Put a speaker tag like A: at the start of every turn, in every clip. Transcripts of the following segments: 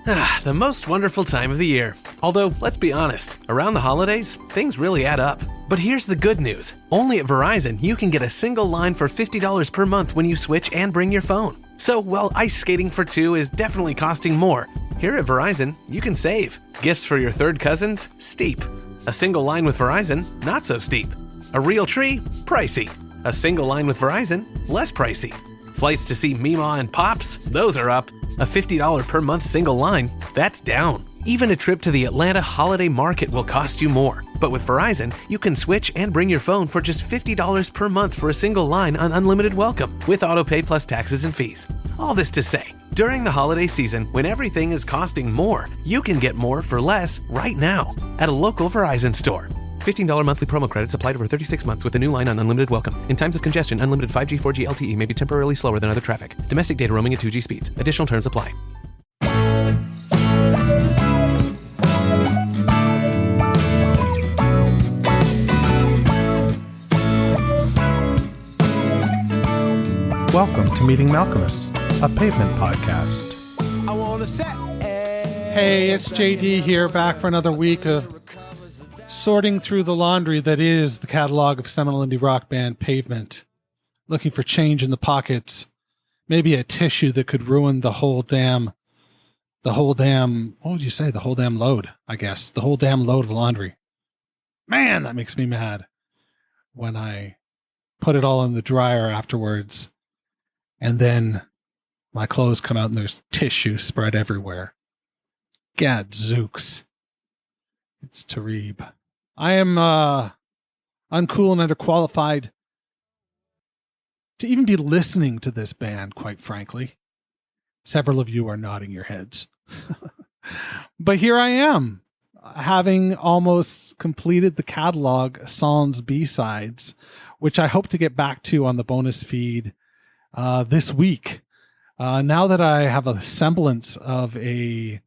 A: The most wonderful time of the year. Although, let's be honest, around the holidays, things really add up. But here's the good news. Only at Verizon, you can get a single line for $50 per month when you switch and bring your phone. So while ice skating for two is definitely costing more, here at Verizon, you can save. Gifts for your third cousins? Steep. A single line with Verizon? Not so steep. A real tree? Pricey. A single line with Verizon? Less pricey. Flights to see Mima and Pops? Those are up. A $50 per month single line? That's down. Even a trip to the Atlanta Holiday Market will cost you more. But with Verizon, you can switch and bring your phone for just $50 per month for a single line on unlimited welcome, with autopay plus taxes and fees. All this to say, during the holiday season, when everything is costing more, you can get more for less right now at a local Verizon store. $15 monthly promo credits applied over 36 months with a new line on unlimited welcome. In times of congestion, unlimited 5G, 4G LTE may be temporarily slower than other traffic. Domestic data roaming at 2G speeds. Additional terms apply.
B: Welcome to Meeting Malcolmus, a pavement podcast. Hey, it's JD here, back for another week of sorting through the laundry that is the catalog of seminal indie rock band Pavement. Looking for change in the pockets, maybe a tissue that could ruin the whole damn, what would you say? The whole damn load, I guess. The whole damn load of laundry. Man, that makes me mad when I put it all in the dryer afterwards and then my clothes come out and there's tissue spread everywhere. Gadzooks. It's Tarib. I am uncool and underqualified to even be listening to this band, quite frankly. Several of you are nodding your heads. But here I am, having almost completed the catalog Sans B-Sides, which I hope to get back to on the bonus feed this week. Now that I have a semblance of a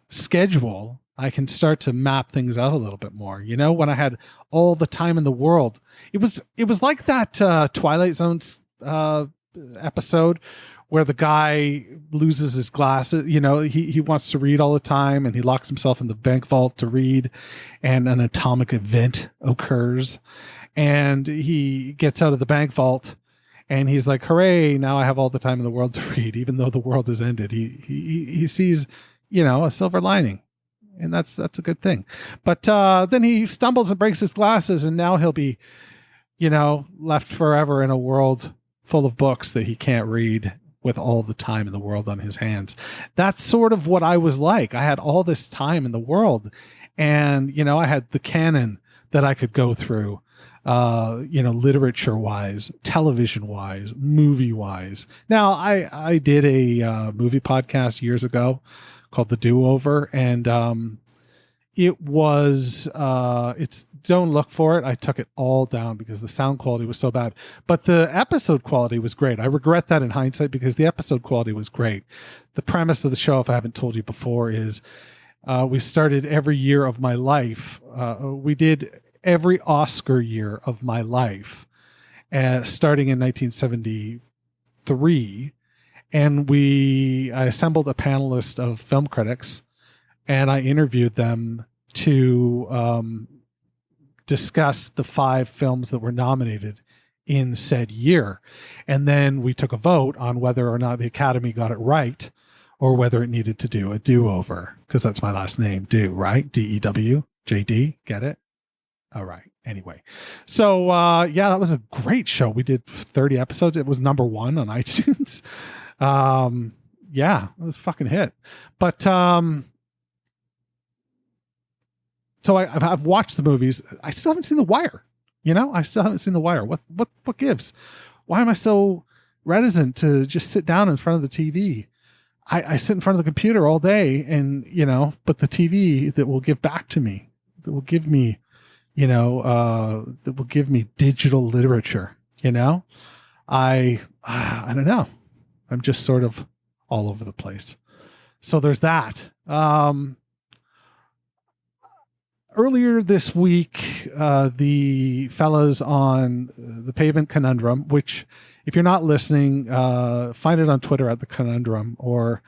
B: schedule, I can start to map things out a little bit more. You know, when I had all the time in the world, it was like that Twilight Zone episode where the guy loses his glasses. You know, he wants to read all the time and he locks himself in the bank vault to read, and an atomic event occurs and he gets out of the bank vault and he's like, hooray, now I have all the time in the world to read, even though the world has ended. He sees, you know, a silver lining. And that's a good thing. But then he stumbles and breaks his glasses, and now he'll be, you know, left forever in a world full of books that he can't read with all the time in the world on his hands. That's sort of what I was like. I had all this time in the world, and, you know, I had the canon that I could go through, you know, literature-wise, television-wise, movie-wise. Now, I did a movie podcast years ago called The Do-Over, and it was don't look for it. I took it all down because the sound quality was so bad, but the episode quality was great. I regret that in hindsight because the episode quality was great. The premise of the show, if I haven't told you before, is we started every year of my life. We did every Oscar year of my life, starting in 1973. And I assembled a panel list of film critics, and I interviewed them to discuss the 5 films that were nominated in said year. And then we took a vote on whether or not the Academy got it right or whether it needed to do a do-over, because that's my last name, Do, right? D-E-W, J-D, get it? All right. Anyway, so yeah, that was a great show. We did 30 episodes. It was number 1 on iTunes. Yeah, it was a fucking hit. But so I've watched the movies. I still haven't seen The Wire. You know, I still haven't seen The Wire. What gives? Why am I so reticent to just sit down in front of the TV? I sit in front of the computer all day, and, you know, but the TV that will give back to me, that will give me, you know, that will give me digital literature, you know, I don't know. I'm just sort of all over the place. So there's that. Earlier this week, the fellas on the Pavement Conundrum, which if you're not listening, find it on Twitter at the Conundrum, or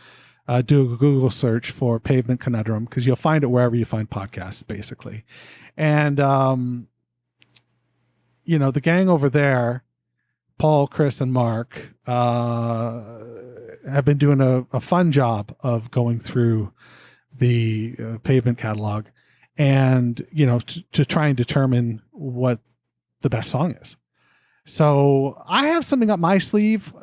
B: do a Google search for Pavement Conundrum, because you'll find it wherever you find podcasts, basically. And, the gang over there, Paul, Chris, and Mark, have been doing a fun job of going through the Pavement catalog and, to try and determine what the best song is. So I have something up my sleeve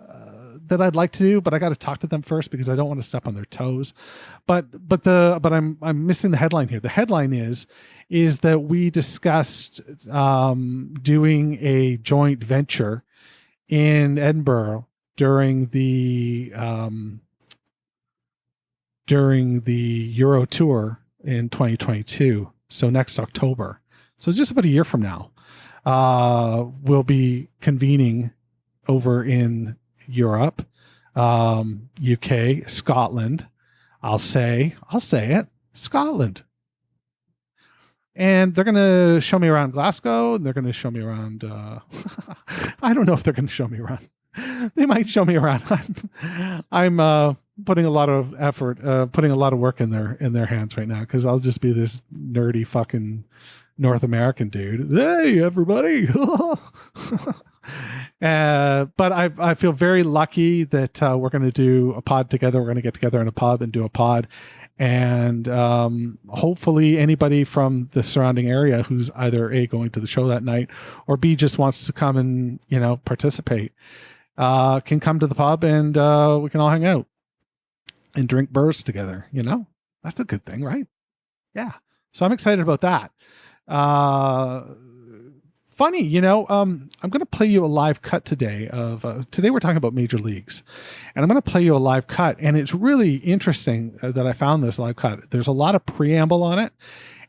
B: that I'd like to do, but I got to talk to them first because I don't want to step on their toes. But I'm missing the headline here. The headline is that we discussed doing a joint venture in Edinburgh during the Euro tour in 2022. So next October. So just about a year from now, we'll be convening over in Europe, UK, Scotland. I'll say it, Scotland. And they're going to show me around Glasgow. And they're going to show me around. I don't know if they're going to show me around. They might show me around. I'm putting a lot of effort, putting a lot of work in their hands right now, because I'll just be this nerdy fucking North American dude. Hey, everybody. But I feel very lucky that we're going to do a pod together. We're going to get together in a pub and do a pod. And hopefully anybody from the surrounding area who's either A, going to the show that night, or B, just wants to come and, participate, can come to the pub, and we can all hang out and drink burrs together. That's a good thing, right? Yeah. So I'm excited about that. Funny, I'm going to play you a live cut today today we're talking about major leagues, and I'm going to play you a live cut, and it's really interesting that I found this live cut. There's a lot of preamble on it.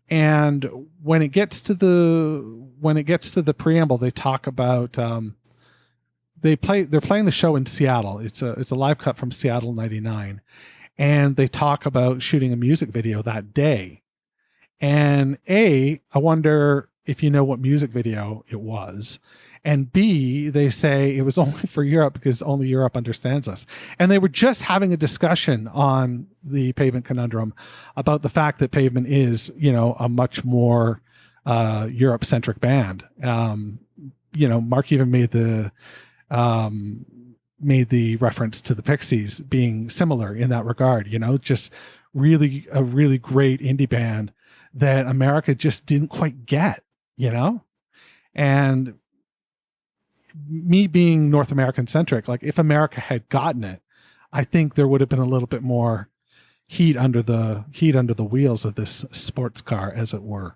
B: And when it gets to the preamble, they talk about, they're playing the show in Seattle. It's a live cut from Seattle 99. And they talk about shooting a music video that day. And A, I wonder if you know what music video it was. And B, they say it was only for Europe because only Europe understands us. And they were just having a discussion on the Pavement Conundrum about the fact that Pavement is, a much more Europe-centric band. Mark even made the reference to the Pixies being similar in that regard, just really a really great indie band that America just didn't quite get. And me being North American centric, like if America had gotten it, I think there would have been a little bit more heat under the wheels of this sports car, as it were.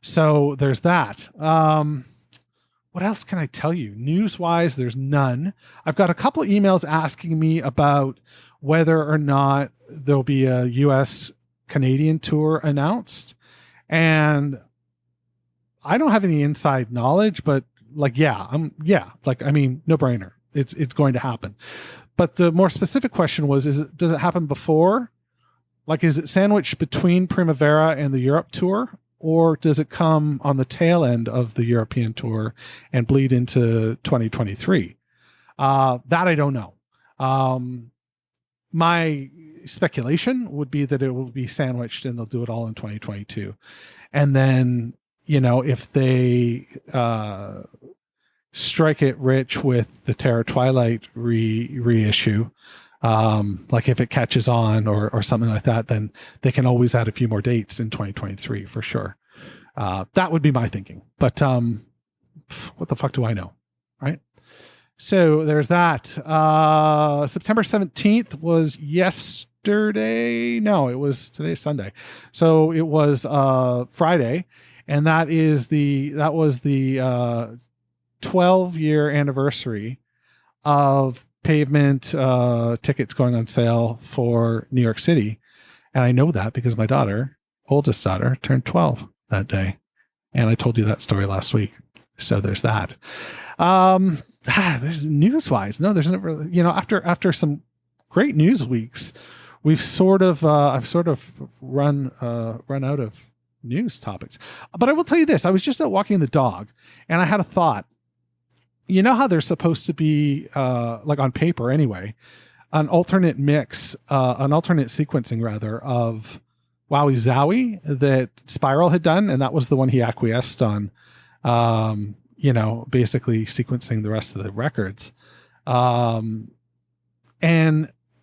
B: So there's that. What else can I tell you? News wise, there's none. I've got a couple emails asking me about whether or not there'll be a US Canadian tour announced. And I don't have any inside knowledge, but no brainer. It's going to happen. But the more specific question was, does it happen before? Like, is it sandwiched between Primavera and the Europe tour? Or does it come on the tail end of the European tour and bleed into 2023? That I don't know. My speculation would be that it will be sandwiched and they'll do it all in 2022. And then, if they strike it rich with the Terror Twilight reissue, like if it catches on or something like that, then they can always add a few more dates in 2023 for sure. That would be my thinking, but what the fuck do I know? Right. So there's that. September 17th was yesterday. No, it was today's Sunday. So it was Friday. And that was the 12-year anniversary of Pavement tickets going on sale for New York City. And I know that because my oldest daughter, turned 12 that day. And I told you that story last week. So there's that. There's news-wise. No, there's never, after some great news weeks, I've sort of run out of news topics. But I will tell you this. I was just out walking the dog and I had a thought. You know how they're supposed to be, like on paper anyway, an alternate mix, an alternate sequencing rather of Wowie Zowie that Spiral had done, and that was the one he acquiesced on. Basically sequencing the rest of the records. And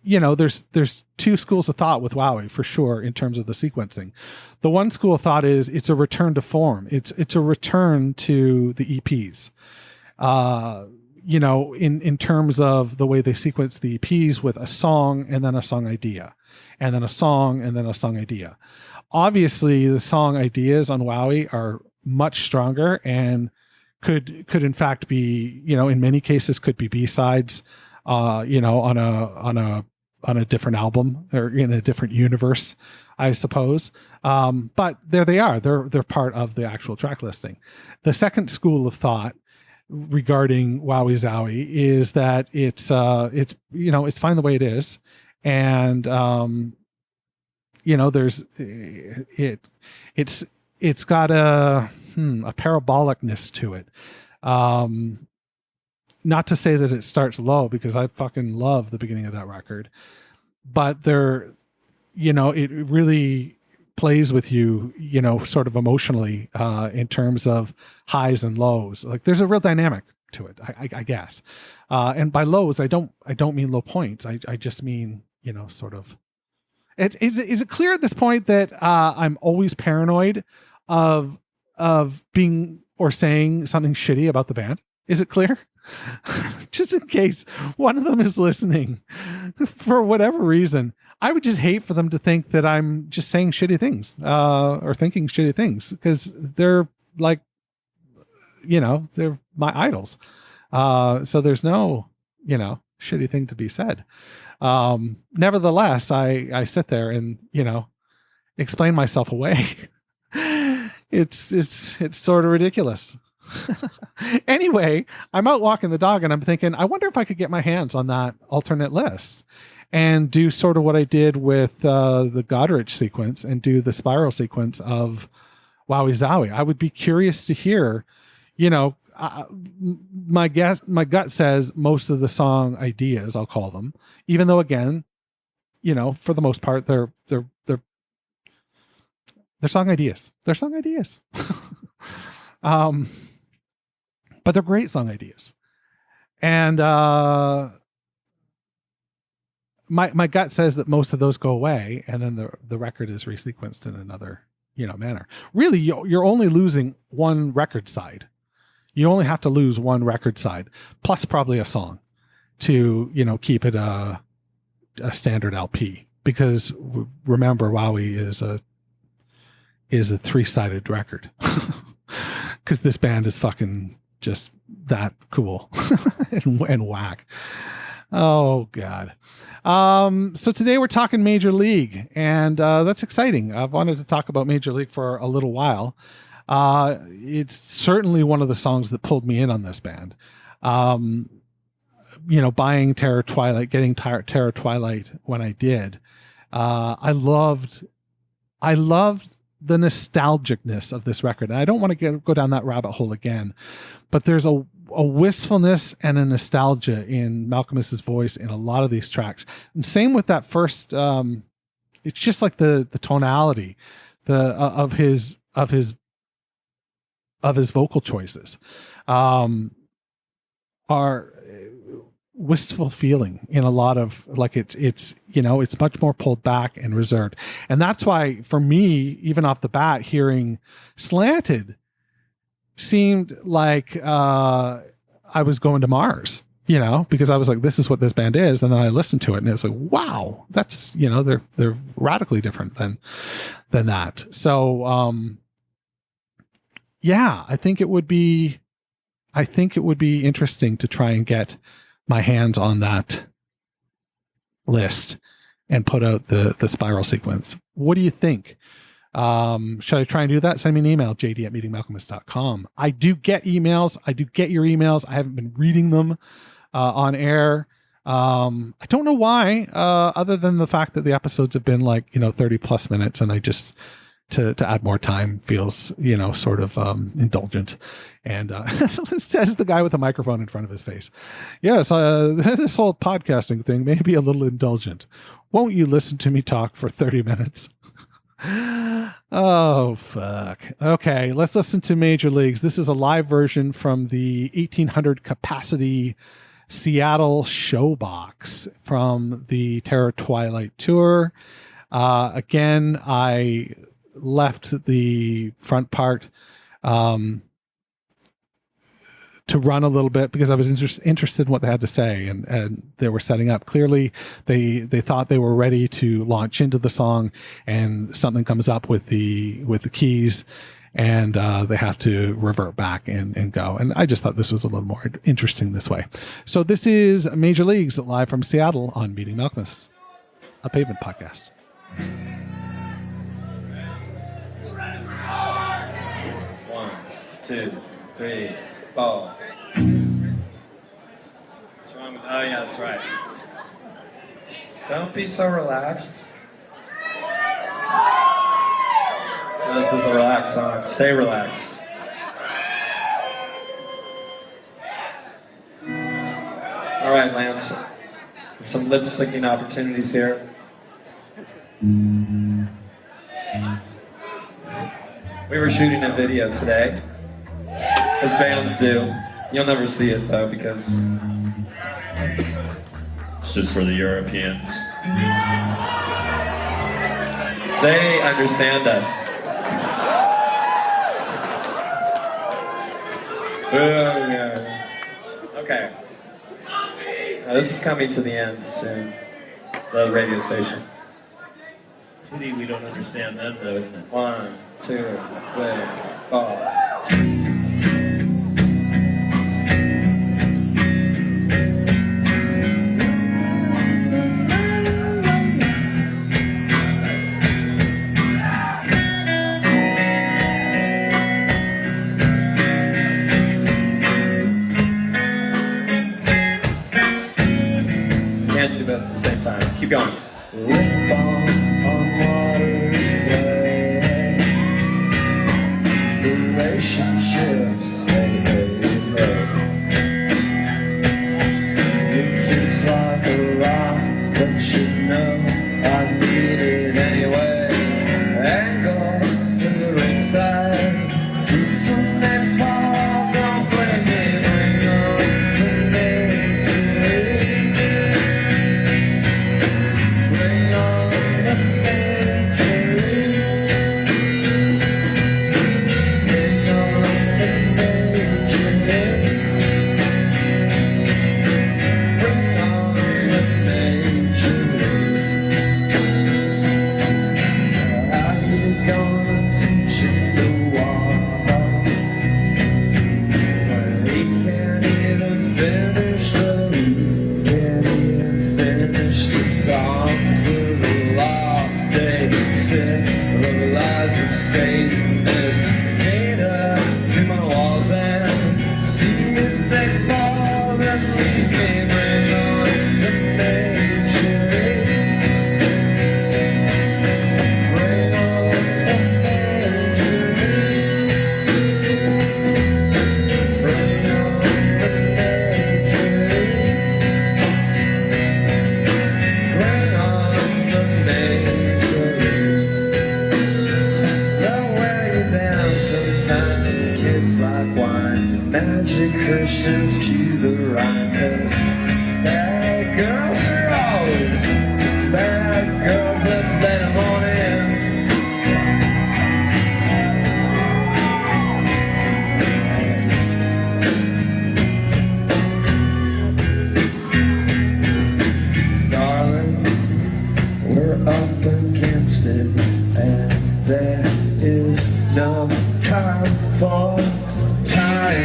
B: there's two schools of thought with Wowie for sure in terms of the sequencing. The one school of thought is it's a return to form. It's a return to the EPs. In terms of the way they sequence the EPs with a song and then a song idea, and then a song and then a song idea. Obviously, the song ideas on Wowie are much stronger and could in fact be, in many cases could be B-sides, on a different album or in a different universe, I suppose. But there they are. They're part of the actual track listing. The second school of thought regarding Wowie Zowie is that it's fine the way it is. And, it's got a parabolicness to it. Not to say that it starts low, because I fucking love the beginning of that record, but it really plays with you, sort of emotionally, in terms of highs and lows. Like there's a real dynamic to it, I guess. And by lows, I don't mean low points. I just mean, sort of, is it clear at this point that, I'm always paranoid of being or saying something shitty about the band? Is it clear? Just in case one of them is listening for whatever reason, I would just hate for them to think that I'm just saying shitty things, or thinking shitty things, because they're like, they're my idols. So there's no, shitty thing to be said. Nevertheless, I sit there and, explain myself away. It's sort of ridiculous. Anyway, I'm out walking the dog and I'm thinking, I wonder if I could get my hands on that alternate list and do sort of what I did with the Godrich sequence and do the Spiral sequence of Wowie Zowie. I would be curious to hear, my gut says most of the song ideas, I'll call them, even though again, for the most part, they're song ideas. They're song ideas. But they're great song ideas. And my gut says that most of those go away, and then the record is resequenced in another, manner. Really, you're only losing one record side. You only have to lose one record side, plus probably a song to, keep it a standard LP. Because remember, Wowie is a 3-sided record. Because this band is fucking just that cool and whack. Oh God. So today we're talking Major League, and that's exciting. I've wanted to talk about Major League for a little while. It's certainly one of the songs that pulled me in on this band. Buying Terror Twilight, getting Terror Twilight when I did. I loved the nostalgicness of this record. And I don't want to go down that rabbit hole again, but there's a wistfulness and a nostalgia in Malcolmus's voice in a lot of these tracks. And same with that first, it's just like the tonality, of his vocal choices, are wistful feeling in a lot of, like, it's much more pulled back and reserved. And that's why for me, even off the bat, hearing Slanted seemed like I was going to Mars, because I was like, this is what this band is. And then I listened to it and it was like, wow, that's, they're radically different than that. So yeah, I think it would be interesting to try and get my hands on that list and put out the Spiral sequence. What do you think? Should I try and do that? Send me an email, jd@meetingmalcolmus.com. I do get emails. I do get your emails. I haven't been reading them on air. I don't know why, other than the fact that the episodes have been 30 plus minutes, and I just to add more time feels, sort of indulgent. And says the guy with the microphone in front of his face. Yes, this whole podcasting thing may be a little indulgent. Won't you listen to me talk for 30 minutes? Oh, fuck. Okay, let's listen to Major Leagues. This is a live version from the 1800 capacity Seattle Showbox from the Terror Twilight Tour. Again, I left the front part to run a little bit because I was interested in what they had to say, and they were setting up. Clearly, they thought they were ready to launch into the song, and something comes up with the keys, and they have to revert back and go. And I just thought this was a little more interesting this way. So this is Major Leagues live from Seattle on Meeting Malkmus, a Pavement podcast.
C: 1, 2, 3, 4. What's wrong with? Oh yeah, that's right. Don't be so relaxed. This is a relaxed song. Stay relaxed. All right, Lance. Some lip syncing opportunities here. We were shooting a video today, as bands do. You'll never see it though because it's just for the Europeans. They understand us. Okay. Now, this is coming to the end soon. The radio station. Pity we don't understand them though, isn't it? 1, 2, 3, 4. Can't do both at the same time. Keep going. Relationships, hey, hey, hey. You kiss like a rock, but you know I need it anyway. Angle in the ringside, seats when they fall, don't blame me. Bring on the majors. Bring on the Christians to the Rhine, 'cause bad girls are always bad girls. Let's let them on in. Darling, we're up against it, and there is no time for time.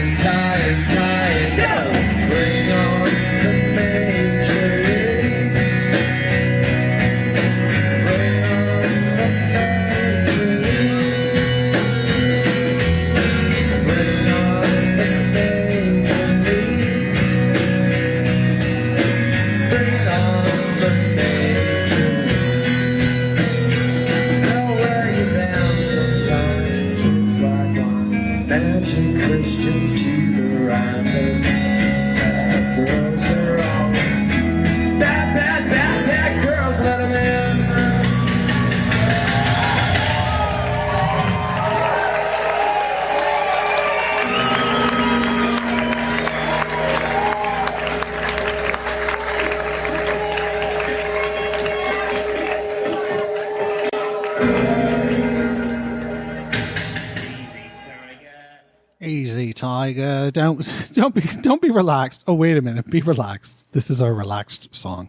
C: Bring on the major leagues. Bring on the major leagues. Bring on the major leagues. Bring on the major leagues.
B: tiger. Don't be relaxed. Oh, wait a minute. Be relaxed. This is our relaxed song.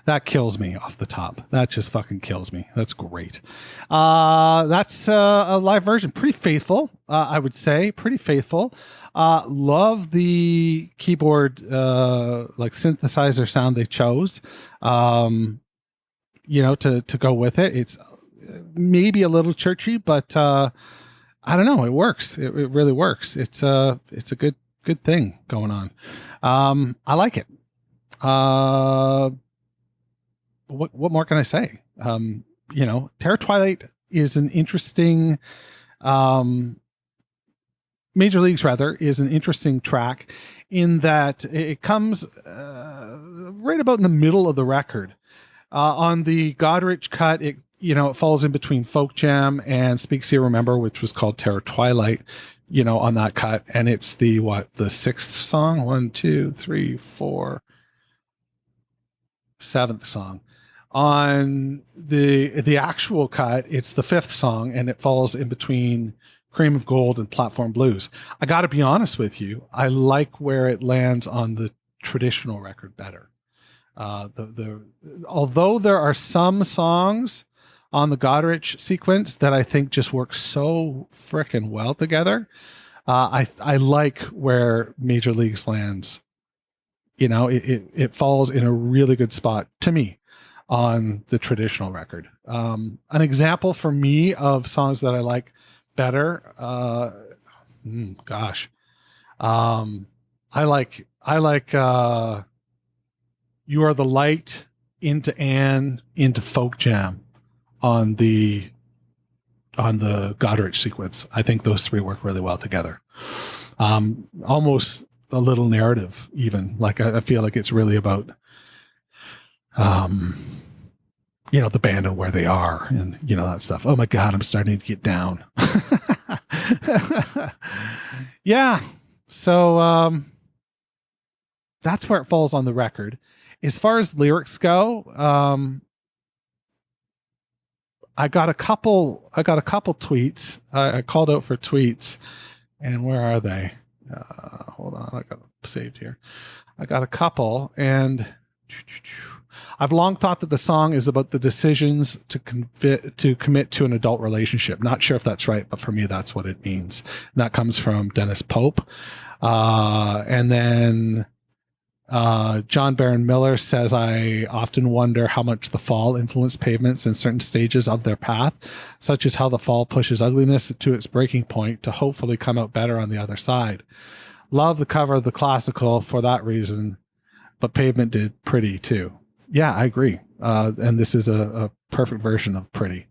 B: That kills me off the top. That just fucking kills me. That's great. That's a live version. Pretty faithful, I would say. Pretty faithful. Love the keyboard, like synthesizer sound they chose, to go with it. It's maybe a little churchy, but I don't know. It works. It really works. It's a good thing going on. I like it. What more can I say? Terror Twilight is an interesting, Major Leagues rather, is an interesting track in that it comes right about in the middle of the record. On the Godrich cut, it falls in between Folk Jam and Speak See Remember, which was called Terror Twilight, on that cut. And it's the sixth song? 1, 2, 3, 4, seventh song. On the actual cut, it's the fifth song, and it falls in between Cream of Gold and Platform Blues. I got to be honest with you. I like where it lands on the traditional record better. Although there are some songs on the Godrich sequence that I think just work so frickin' well together, I like where Major Leagues lands. It falls in a really good spot to me on the traditional record. An example for me of songs that I like better, I like You Are the Light, Into Anne, Into Folk Jam on the Godrich sequence. I think those three work really well together. Almost a little narrative even. Like I feel like it's really about the band and where they are and that stuff. Oh my God, I'm starting to get down. Yeah. So that's where it falls on the record. As far as lyrics go, I got a couple tweets. I called out for tweets, and where are they? Hold on, I got them saved here. I got a couple, and I've long thought that the song is about the decisions to commit to an adult relationship. Not sure if that's right, but for me, that's what it means. And that comes from Dennis Pope. And then John Barron Miller says, I often wonder how much the fall influenced Pavements in certain stages of their path, such as how the fall pushes ugliness to its breaking point to hopefully come out better on the other side. Love the cover of the classical for that reason, but Pavement did Pretty too. Yeah, I agree. And this is a perfect version of Pretty.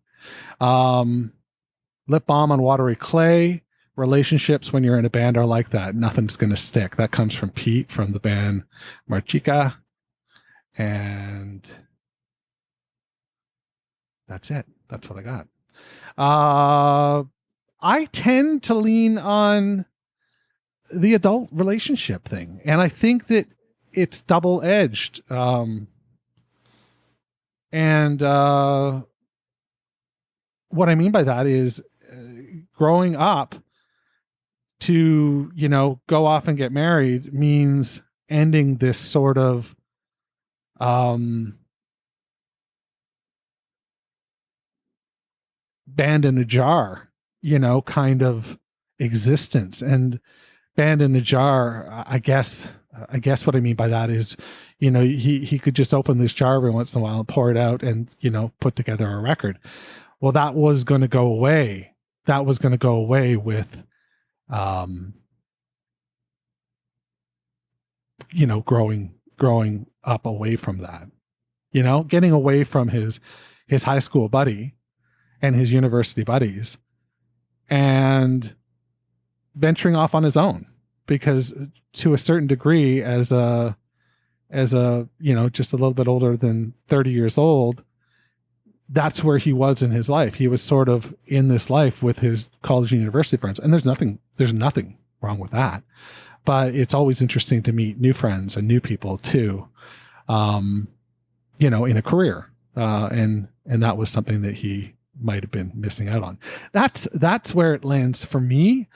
B: Lip Balm on Watery Clay. Relationships when you're in a band are like that. Nothing's going to stick. That comes from Pete from the band Marchica. And that's it. That's what I got. I tend to lean on the adult relationship thing. And I think that it's double-edged. And what I mean by that is growing up to, go off and get married means ending this sort of band in a jar, kind of existence. And band in a jar, I guess what I mean by that is, he could just open this jar every once in a while and pour it out and, put together a record. Well, that was going to go away. That was going to go away with, growing up away from that, getting away from his high school buddy and his university buddies and venturing off on his own, because to a certain degree, as a just a little bit older than 30 years old, that's where he was in his life. He was sort of in this life with his college and university friends. And there's nothing wrong with that, but it's always interesting to meet new friends and new people too, in a career. And that was something that he might've been missing out on. That's where it lands for me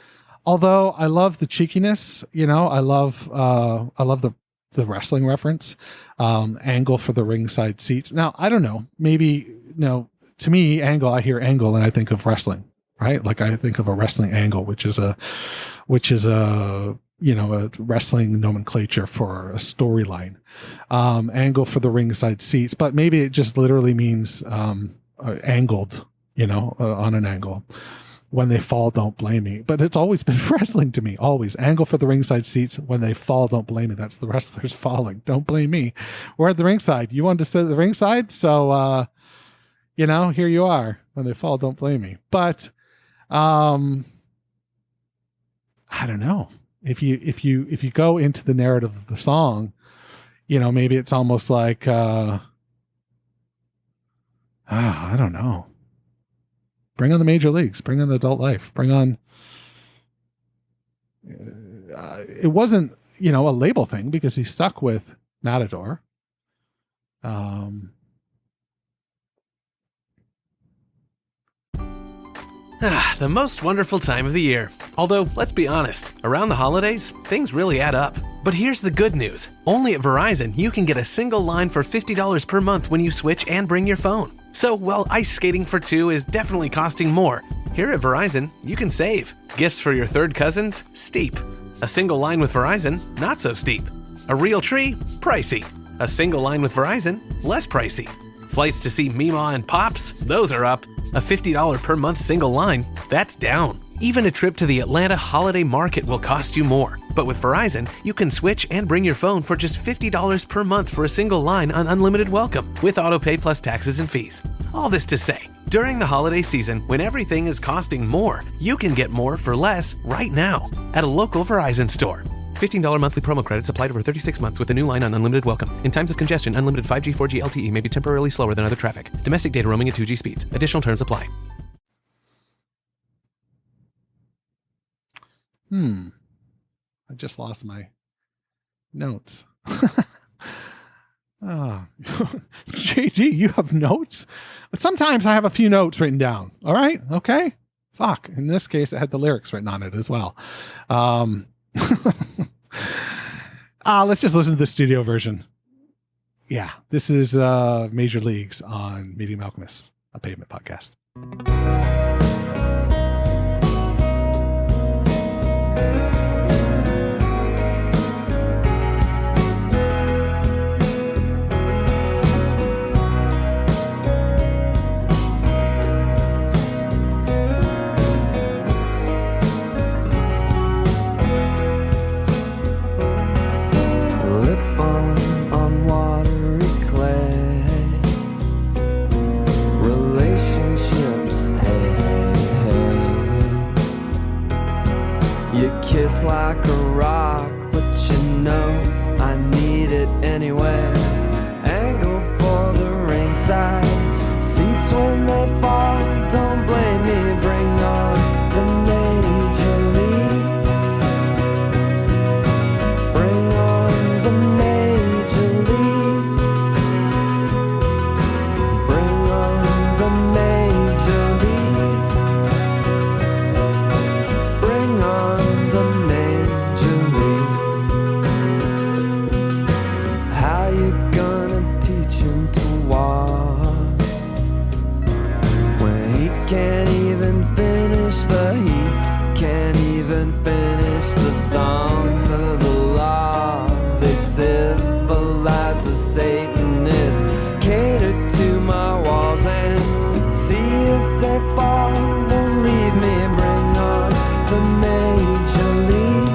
B: Although I love the cheekiness, I love the wrestling reference, angle for the ringside seats. Now, I don't know, maybe, to me, I hear angle and I think of wrestling, right? Like I think of a wrestling angle, which is a wrestling nomenclature for a storyline, angle for the ringside seats, but maybe it just literally means, angled, on an angle. When they fall, don't blame me. But it's always been wrestling to me, always. Angle for the ringside seats. When they fall, don't blame me. That's the wrestlers falling. Don't blame me. We're at the ringside. You wanted to sit at the ringside? So, here you are. When they fall, don't blame me. But, I don't know. If you go into the narrative of the song, maybe it's almost like, I don't know. Bring on the major leagues. Bring on adult life. Bring on. It wasn't, a label thing because he stuck with Matador.
A: The most wonderful time of the year. Although, let's be honest, around the holidays, things really add up. But here's the good news. Only at Verizon, you can get a single line for $50 per month when you switch and bring your phone. So, while ice skating for two is definitely costing more, here at Verizon, you can save. Gifts for your third cousins? Steep. A single line with Verizon? Not so steep. A real tree? Pricey. A single line with Verizon? Less pricey. Flights to see Mima and Pops? Those are up. A $50 per month single line? That's down. Even a trip to the Atlanta Holiday Market will cost you more. But with Verizon, you can switch and bring your phone for just $50 per month for a single line on unlimited welcome, with autopay plus taxes and fees. All this to say, during the holiday season, when everything is costing more, you can get more for less right now at a local Verizon store. $15 monthly promo credits applied over 36 months with a new line on unlimited welcome. In times of congestion, unlimited 5G, 4G LTE may be temporarily slower than other traffic. Domestic data roaming at 2G speeds. Additional terms apply.
B: I just lost my notes. JD, you have notes? But sometimes I have a few notes written down. All right. Okay. Fuck. In this case, it had the lyrics written on it as well. Let's just listen to the studio version. Yeah. This is Major Leagues on Medium Alchemist, a Pavement podcast.
C: Kiss like a rock, but I need it anyway. Angle for the ringside seats when they fall. Don't blame me, bring on the major league. Bring on the major league. Bring on the major league. Bring on songs of the law. They civilize the Satanists, cater to my walls and see if they fall. Then leave me, bring on the major league.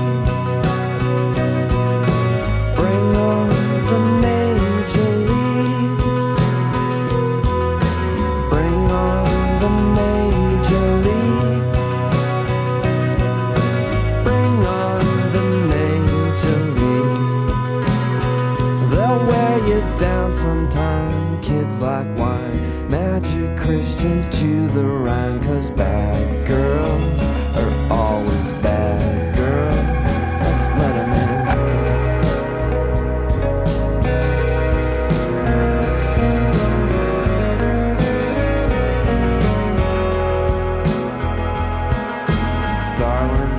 C: Bring on the major leagues. Bring on the major league. Bring on down sometime, kids like wine. Magic Christians chew the rhyme, 'cause bad girls are always bad girls. Let's let 'em in. Darling,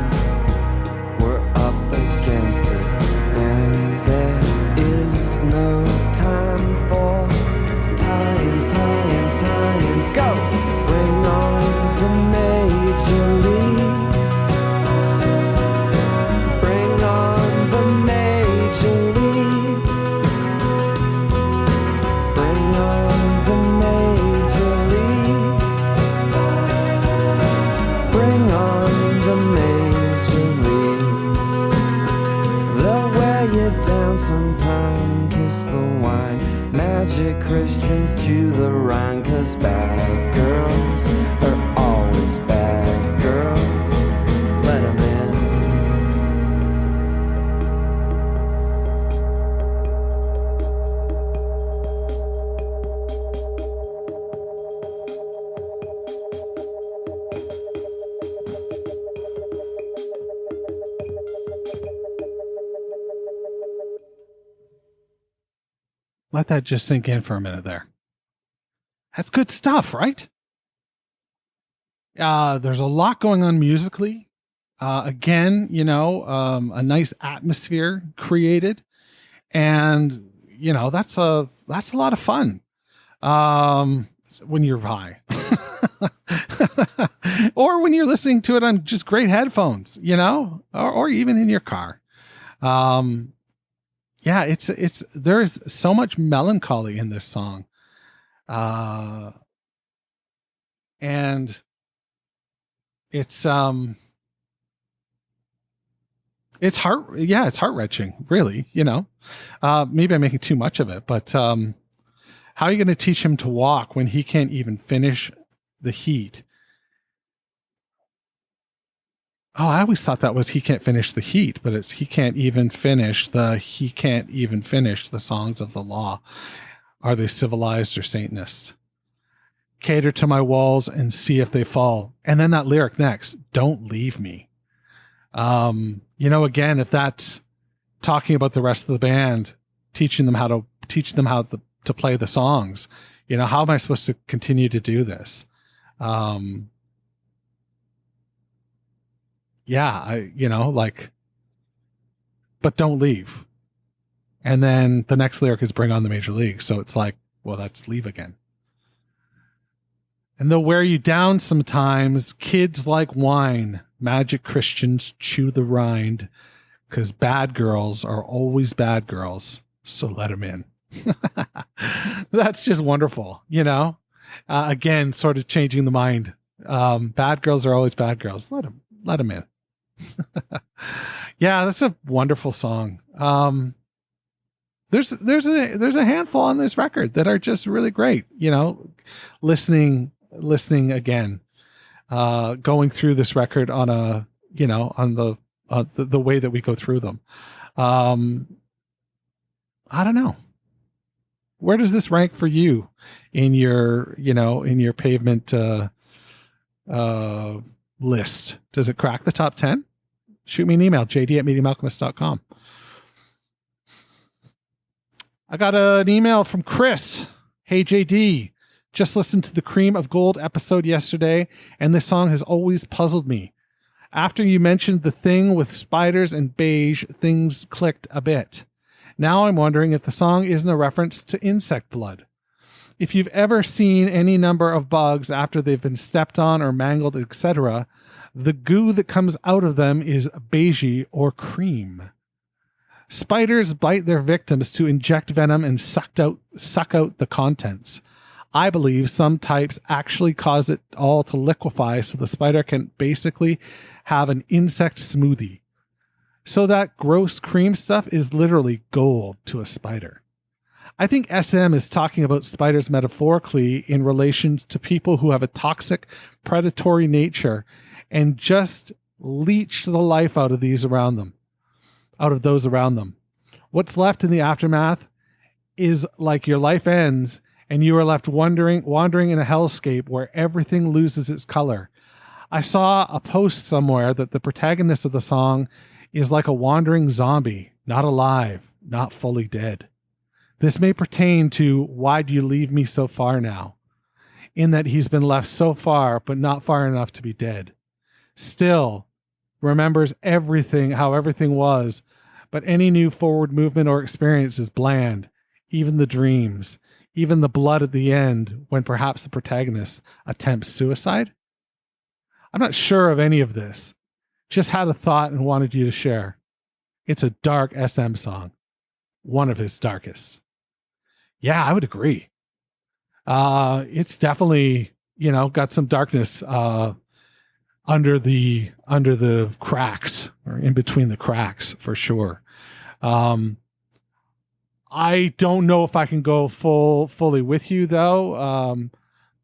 C: 'cause bad girls are always bad girls. Let 'em in.
B: Let that just sink in for a minute there. That's good stuff, right? There's a lot going on musically. Again, a nice atmosphere created, and that's a lot of fun. When you're high, or when you're listening to it on just great headphones, or even in your car. Yeah, there's so much melancholy in this song. And it's heart wrenching, really, maybe I'm making too much of it, but, how are you going to teach him to walk when he can't even finish the heat? Oh, I always thought that was he can't finish the heat, but it's he can't even finish the songs of the law. Are they civilized or Satanist? Cater to my walls and see if they fall. And then that lyric next, don't leave me. Again, if that's talking about the rest of the band, teaching them how to play the songs, how am I supposed to continue to do this? But don't leave. And then the next lyric is bring on the major league. So it's like, well, that's leave again. And they'll wear you down sometimes. Kids like wine. Magic Christians chew the rind. 'Cause bad girls are always bad girls. So let them in. That's just wonderful. Again, sort of changing the mind. Bad girls are always bad girls. Let them in. Yeah, that's a wonderful song. There's a handful on this record that are just really great. Listening again, going through this record on on the way that we go through them. I don't know. Where does this rank for you in your Pavement list? Does it crack the top 10? Shoot me an email, jd@mediumalchemist.com. I got an email from Chris. Hey, JD, just listened to the Cream of Gold episode yesterday, and this song has always puzzled me. After you mentioned the thing with spiders and beige, things clicked a bit. Now I'm wondering if the song isn't a reference to insect blood. If you've ever seen any number of bugs after they've been stepped on or mangled, etc., the goo that comes out of them is beigey or cream. Spiders bite their victims to inject venom and suck out the contents. I believe some types actually cause it all to liquefy so the spider can basically have an insect smoothie. So that gross cream stuff is literally gold to a spider. I think SM is talking about spiders metaphorically in relation to people who have a toxic, predatory nature and just leech the life out of those around them. What's left in the aftermath is like your life ends and you are left wandering in a hellscape where everything loses its color. I saw a post somewhere that the protagonist of the song is like a wandering zombie, not alive, not fully dead. This may pertain to Why Do You Leave Me So Far Now, in that he's been left so far, but not far enough to be dead. Still remembers how everything was, but any new forward movement or experience is bland, even the dreams, even the blood at the end when perhaps the protagonist attempts suicide. I'm not sure of any of this. Just had a thought and wanted you to share. It's a dark SM song. One of his darkest. Yeah, I would agree. It's definitely, got some darkness under the cracks, or in between the cracks, for sure. I don't know if I can go fully with you though.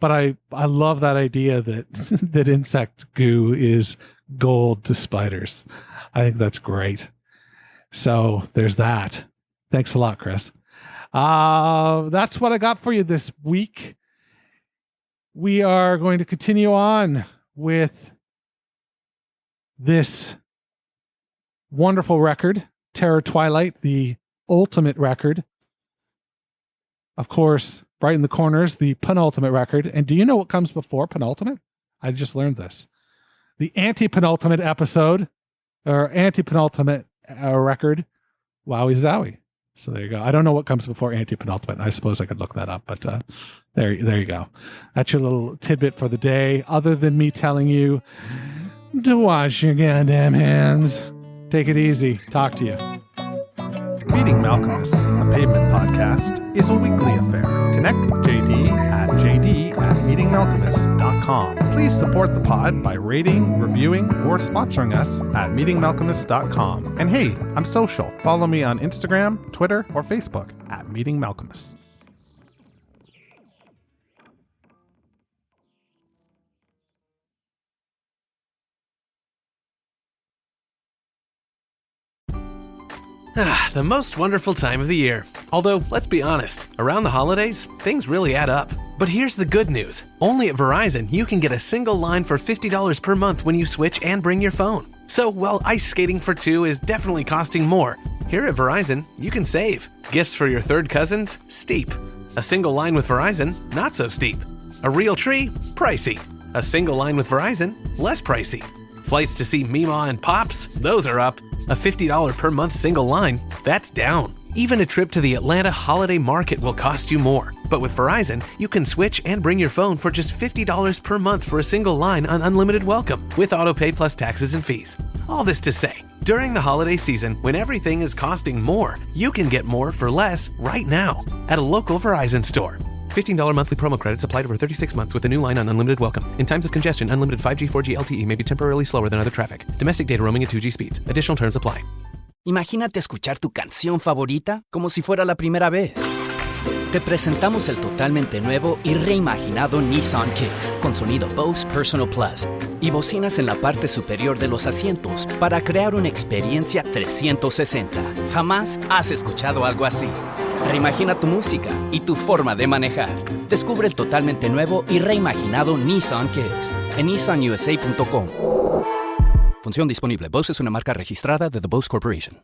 B: But I love that idea that that insect goo is gold to spiders. I think that's great. So there's that. Thanks a lot, Chris. That's what I got for you this week. We are going to continue on with this wonderful record, Terror Twilight, the ultimate record. Of course, right in the corners, the penultimate record. And do you know what comes before penultimate? I just learned this. The anti-penultimate episode, or anti-penultimate record, Wowie Zowie. So there you go. I don't know what comes before anti-penultimate. I suppose I could look that up, but there you go. That's your little tidbit for the day, other than me telling you to wash your goddamn hands. Take it easy. Talk to you.
D: Meeting Malcolmus, a pavement podcast, is a weekly affair. Connect with JD at meetingmalcolmus.com. Please support the pod by rating, reviewing, or sponsoring us at meetingmalcolmus.com. And hey, I'm social. Follow me on Instagram, Twitter, or Facebook at Meeting Malcolmus.
A: The most wonderful time of the year. Although, let's be honest, around the holidays, things really add up. But here's the good news. Only at Verizon, you can get a single line for $50 per month when you switch and bring your phone. So while ice skating for two is definitely costing more, here at Verizon, you can save. Gifts for your third cousins? Steep. A single line with Verizon? Not so steep. A real tree? Pricey. A single line with Verizon? Less pricey. Flights to see Mima and Pops? Those are up. A $50 per month single line? That's down. Even a trip to the Atlanta Holiday Market will cost you more. But with Verizon, you can switch and bring your phone for just $50 per month for a single line on unlimited welcome, with autopay plus taxes and fees. All this to say, during the holiday season, when everything is costing more, you can get more for less right now at a local Verizon store. $15 monthly promo credits applied over 36 months with a new line on unlimited welcome. In times of congestion, unlimited 5G, 4G LTE may be temporarily slower than other traffic. Domestic data roaming at 2G speeds. Additional terms apply.
E: Imagínate escuchar tu canción favorita como si fuera la primera vez. Te presentamos el totalmente nuevo y reimaginado Nissan Kicks con sonido Bose Personal Plus y bocinas en la parte superior de los asientos para crear una experiencia 360. Jamás has escuchado algo así. Reimagina tu música y tu forma de manejar. Descubre el totalmente nuevo y reimaginado Nissan Kicks en nissanusa.com. Función disponible. Bose es una marca registrada de The Bose Corporation.